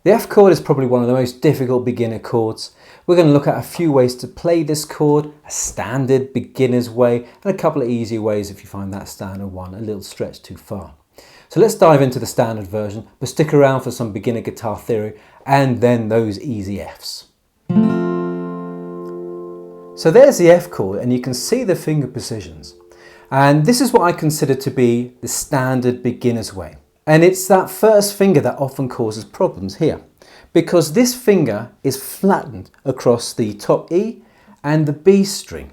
The F chord is probably one of the most difficult beginner chords. We're going to look at a few ways to play this chord, a standard beginner's way and a couple of easy ways if you find that standard one a little stretch too far. So let's dive into the standard version, but stick around for some beginner guitar theory and then those easy Fs. So there's the F chord and you can see the finger positions. And this is what I consider to be the standard beginner's way. And it's that first finger that often causes problems here, because this finger is flattened across the top E and the B string.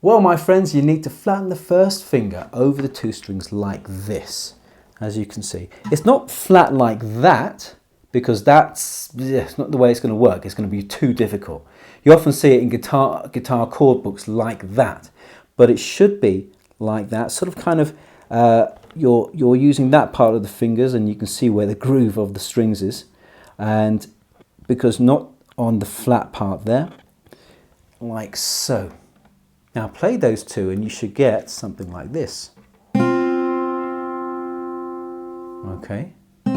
Well, my friends, you need to flatten the first finger over the two strings like this, as you can see. It's not flat like that, because that's not the way it's going to work. It's going to be too difficult. You often see it in guitar chord books like that, but it should be like that, sort of kind of you're using that part of the fingers and you can see where the groove of the strings is, and because not on the flat part there, like so. Now play those two and you should get something like this. Okay. You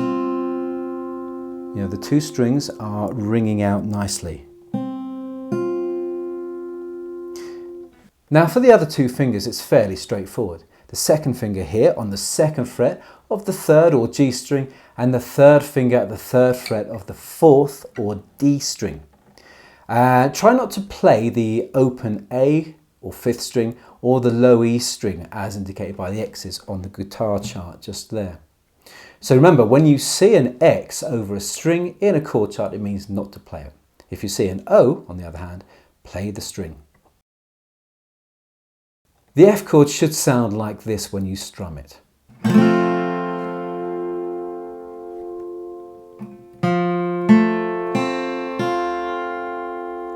know, the two strings are ringing out nicely. Now for the other two fingers it's fairly straightforward. The second finger here on the second fret of the third or G string and the third finger at the third fret of the fourth or D string. Try not to play the open A or fifth string or the low E string as indicated by the X's on the guitar chart just there. So remember, when you see an X over a string in a chord chart, it means not to play it. If you see an O, on the other hand, play the string. The F chord should sound like this when you strum it.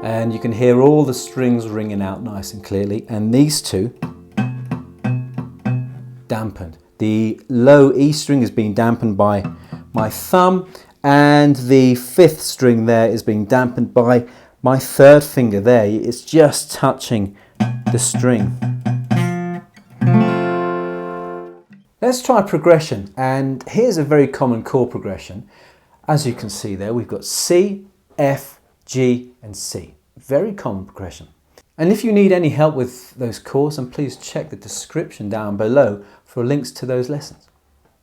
And you can hear all the strings ringing out nice and clearly, and these two dampened. The low E string is being dampened by my thumb, and the fifth string there is being dampened by my third finger there. It's just touching the string. Let's try progression, and here's a very common chord progression. As you can see there, we've got C, F, G and C. Very common progression. And if you need any help with those chords, then please check the description down below for links to those lessons.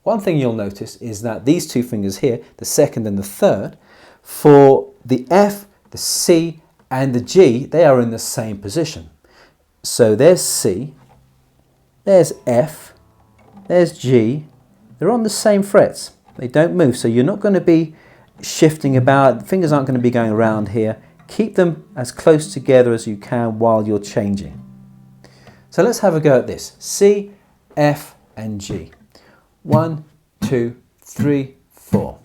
One thing you'll notice is that these two fingers here, the second and the third, for the F, the C and the G, they are in the same position. So there's C, there's F, there's G, they're on the same frets, they don't move, so you're not going to be shifting about, the fingers aren't going to be going around here. Keep them as close together as you can while you're changing. So let's have a go at this. C, F and G. 1, 2, 3, 4.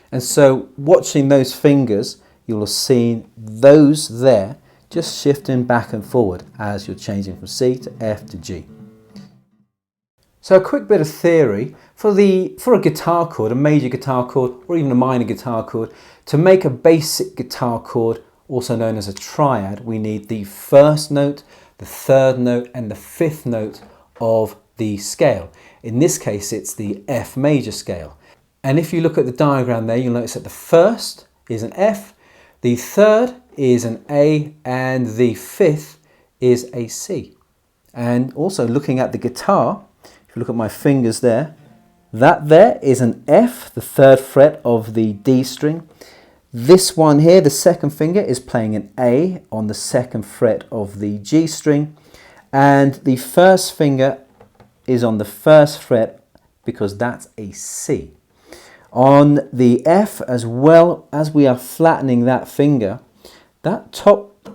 And so watching those fingers, you'll have seen those there just shifting back and forward as you're changing from C to F to G. So a quick bit of theory for a guitar chord, a major guitar chord or even a minor guitar chord. To make a basic guitar chord, also known as a triad, we need the first note, the third note and the fifth note of the scale. In this case it's the F major scale. And if you look at the diagram there, you'll notice that the first is an F, the third is an A, and the fifth is a C. And also looking at the guitar, if you look at my fingers there, that there is an F, the third fret of the D string. This one here, the second finger, is playing an A on the second fret of the G string. And the first finger is on the first fret because that's a C. On the F, as well as we are flattening that finger, that top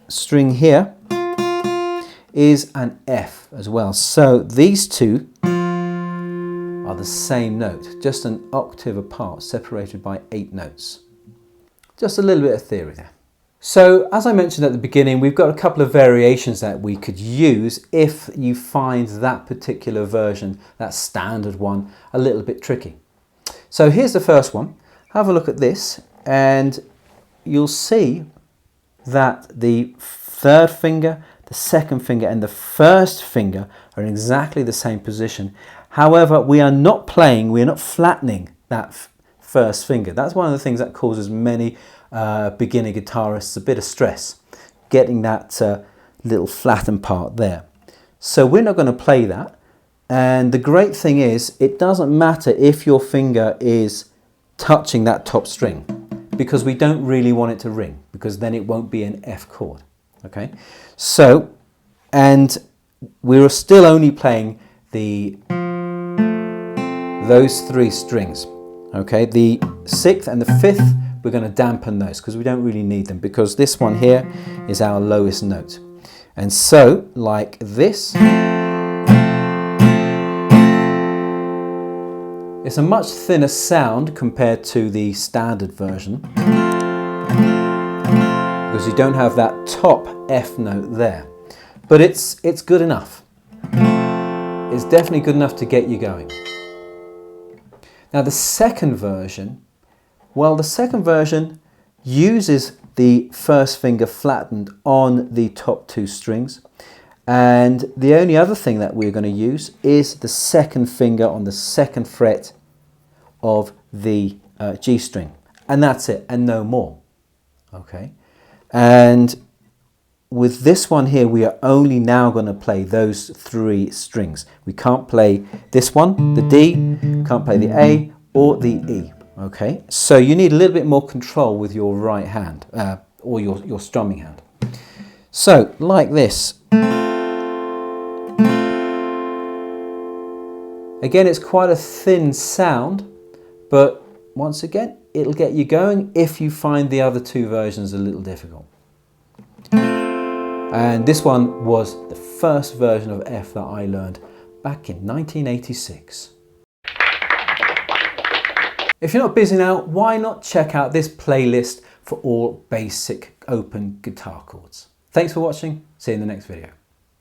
string here is an F as well. So these two are the same note, just an octave apart, separated by 8 notes. Just a little bit of theory there. So as I mentioned at the beginning, we've got a couple of variations that we could use if you find that particular version, that standard one, a little bit tricky. So here's the first one. Have a look at this and you'll see that the third finger, the second finger and the first finger are in exactly the same position. However, we are not flattening that first finger. That's one of the things that causes many beginner guitarists a bit of stress, getting that little flattened part there. So we're not going to play that. And the great thing is, it doesn't matter if your finger is touching that top string, because we don't really want it to ring, because then it won't be an F chord. Okay, so, and we're still only playing those three strings. Okay, the sixth and the fifth, we're going to dampen those because we don't really need them, because this one here is our lowest note. And so, like this, it's a much thinner sound compared to the standard version, because you don't have that top F note there. But it's good enough. It's definitely good enough to get you going. Now the second version, well, the second version uses the first finger flattened on the top two strings, and the only other thing that we're going to use is the second finger on the second fret of the G string, and that's it, and no more. Okay, and with this one here, we are only now going to play those three strings. We can't play this one, the D, can't play the A or the E. Okay, so you need a little bit more control with your right hand or your strumming hand. So like this. Again, it's quite a thin sound, but once again, it'll get you going if you find the other two versions a little difficult. And this one was the first version of F that I learned back in 1986. If you're not busy now, why not check out this playlist for all basic open guitar chords. Thanks for watching. See you in the next video.